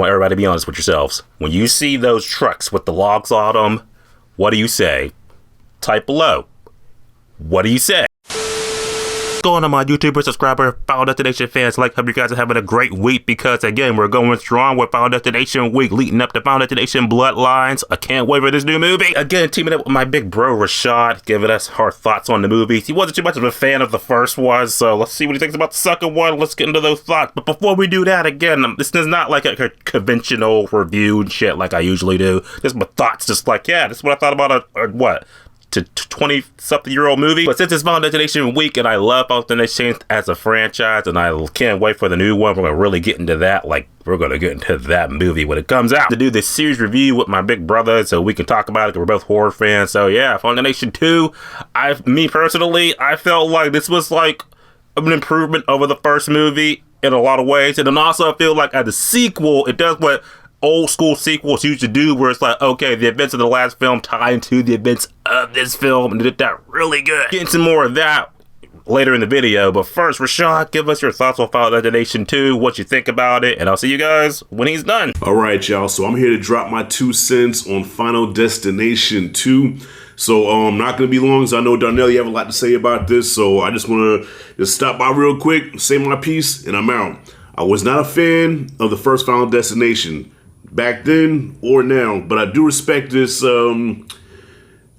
want everybody to be honest with yourselves. When you see those trucks with the logs on them, what do you say? Type below. What do you say? Going on my YouTuber, subscriber, Final Destination fans, hope you guys are having a great week because again, we're going strong with Final Destination week leading up to Final Destination Bloodlines. I can't wait for this new movie. Again, teaming up with my big bro Rashad, giving us our thoughts on the movie. He wasn't too much of a fan of the first one, so let's see what he thinks about the second one. Let's get into those thoughts. But before we do that, again, this is not like a conventional review and shit like I usually do. This is my thoughts, just yeah, this is what I thought about what? To 20-something-year-old movie. But since it's Final Destination week and I love Final Destination as a franchise and I can't wait for the new one, we're going to really get into that. We're going to get into that movie when it comes out. To do this series review with my big brother so we can talk about it because we're both horror fans. So yeah, Final Destination 2, me personally, I felt like this was an improvement over the first movie in a lot of ways. And then also I feel like as a sequel, it does what old school sequels used to do, where it's okay, the events of the last film tie into the events of this film, and did that really good. Getting some more of that later in the video, but first, Rashad, give us your thoughts on Final Destination 2, what you think about it, and I'll see you guys when he's done. Alright, y'all, so I'm here to drop my 2 cents on Final Destination 2. So I'm not going to be long, because I know Darnell, you have a lot to say about this, so I just want to just stop by real quick, say my piece, and I'm out. I was not a fan of the first Final Destination back then or now, but I do respect this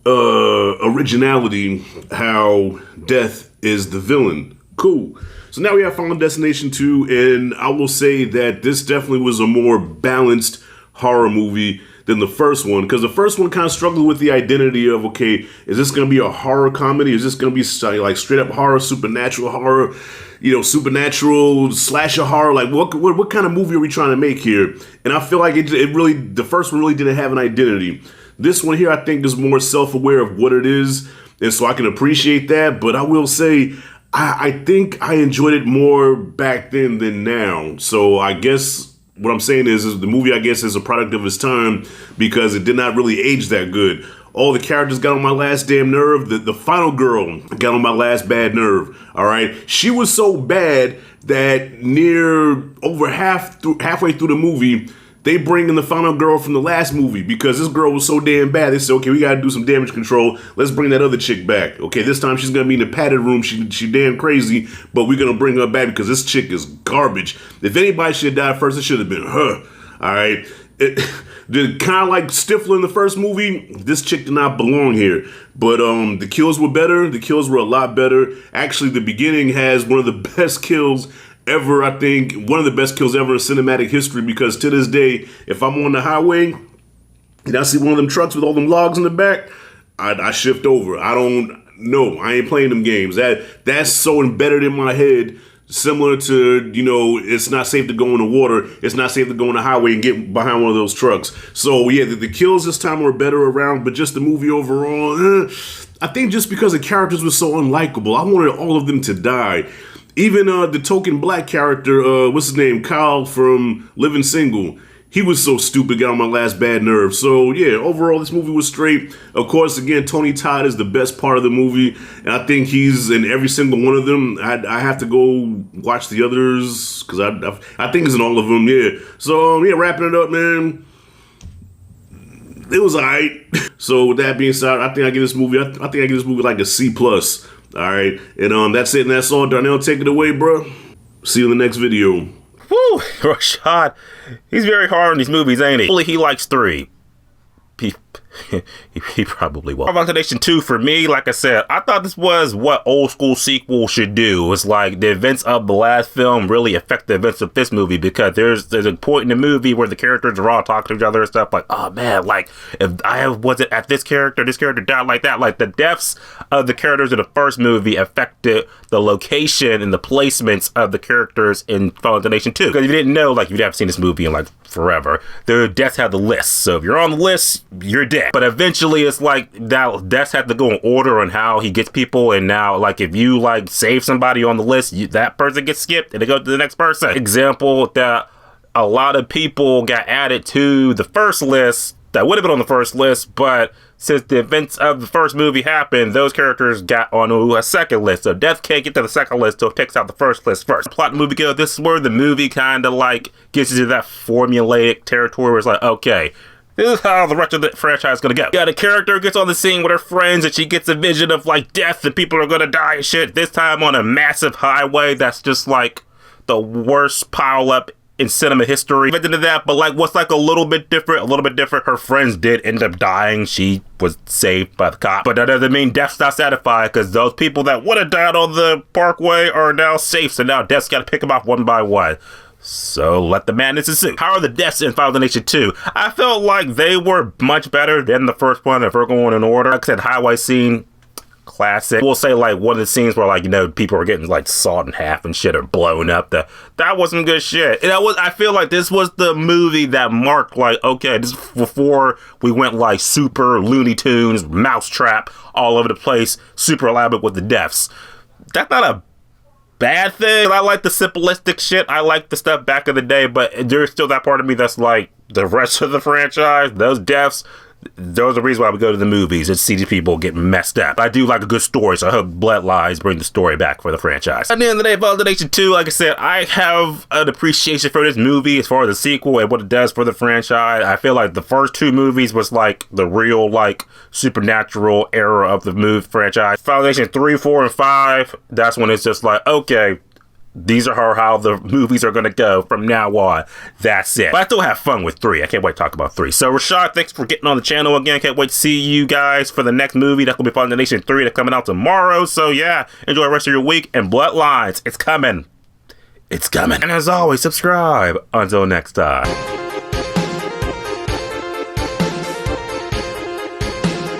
originality, how death is the villain. Cool. So now we have Final Destination 2, and I will say that this definitely was a more balanced horror movie than the first one, because the first one kind of struggled with the identity of, okay, is this going to be a horror comedy? Is this going to be straight up horror, supernatural horror? Supernatural slasher horror, what kind of movie are we trying to make here? And I feel like it really, the first one really didn't have an identity. This one here, I think, is more self-aware of what it is, and so I can appreciate that. But I will say, I think I enjoyed it more back then than now. So I guess what I'm saying is the movie, I guess, is a product of its time because it did not really age that good. All the characters got on my last damn nerve. The final girl got on my last bad nerve. All right, she was so bad that halfway through the movie, they bring in the final girl from the last movie because this girl was so damn bad. They said, okay, we got to do some damage control. Let's bring that other chick back. Okay, this time she's gonna be in the padded room. She damn crazy, but we're gonna bring her back because this chick is garbage. If anybody should die first, it should have been her. All right. Kind of like Stifler in the first movie, this chick did not belong here. But the kills were better. The kills were a lot better. Actually, the beginning has one of the best kills ever, I think. One of the best kills ever in cinematic history, because to this day, if I'm on the highway and I see one of them trucks with all them logs in the back, I shift over. I don't know. I ain't playing them games. That's so embedded in my head. Similar to, it's not safe to go in the water. It's not safe to go on the highway and get behind one of those trucks. So, yeah, the kills this time were better around, but just the movie overall, I think just because the characters were so unlikable, I wanted all of them to die. Even the token black character, what's his name, Kyle from Living Single, he was so stupid, got on my last bad nerve. So, yeah, overall, this movie was straight. Of course, again, Tony Todd is the best part of the movie, and I think he's in every single one of them. I have to go watch the others, because I think he's in all of them, yeah. So, yeah, wrapping it up, man, it was all right. So, with that being said, I think I give this movie, like a C+. All right, and that's it, and that's all. Darnell, take it away, bro. See you in the next video. Woo, Rashad, he's very hard on these movies, ain't he? Hopefully he likes 3. He probably will. Final Destination 2 for me, like I said, I thought this was what old school sequels should do. It's like the events of the last film really affect the events of this movie, because there's a point in the movie where the characters are all talking to each other and stuff oh man, if I wasn't at this character died like that. The deaths of the characters in the first movie affected the location and the placements of the characters in Final Destination 2. Because if you didn't know, you'd have seen this movie in forever. Their deaths have the list, so if you're on the list, you're dead. But eventually it's that deaths have to go in order on how he gets people, and now if you save somebody on the list, that person gets skipped and they go to the next person. Example, that a lot of people got added to the first list that would have been on the first list, but since the events of the first movie happened, those characters got onto a second list. So Death can't get to the second list, so it takes out the first list first. Plot the movie go, this is where the movie kind of like gets you to that formulaic territory where it's like, okay, this is how the rest of the franchise is gonna go. Yeah, the character gets on the scene with her friends and she gets a vision of like death and people are gonna die and shit. This time on a massive highway that's just like the worst pile up in cinema history. Into that, but like what's like a little bit different, her friends did end up dying. She was saved by the cop, but that doesn't mean Death's not satisfied, because those people that would have died on the parkway are now safe, so now Death's got to pick them off one by one. So let the madness ensue. How are the deaths in Final Destination 2? I felt like they were much better than the first one if we're going in order. Like I said, highway scene, classic. We'll say like one of the scenes where like, you know, people are getting like sawed in half and shit or blown up. That was some good shit. And I feel like this was the movie that marked like, okay, this is before we went like super Looney Tunes, Mousetrap all over the place, super elaborate with the deaths. That's not a bad thing. I like the simplistic shit. I like the stuff back in the day, but there's still that part of me that's like the rest of the franchise, those deaths, those are the reasons why we go to the movies and see these people get messed up. I do like a good story, so I hope Bloodlines bring the story back for the franchise. At the end of the day, Final Destination 2, like I said, I have an appreciation for this movie as far as the sequel and what it does for the franchise. I feel like the first two movies was like the real like supernatural era of the movie franchise. Final Destination 3, 4, and 5, that's when it's just like, okay, these are how the movies are going to go from now on. That's it. But I still have fun with 3. I can't wait to talk about 3. So Rashad, thanks for getting on the channel again. Can't wait to see you guys for the next movie. That's going to be Final Destination 3. That's coming out tomorrow. So yeah, enjoy the rest of your week. And Bloodlines, it's coming. It's coming. And as always, subscribe. Until next time.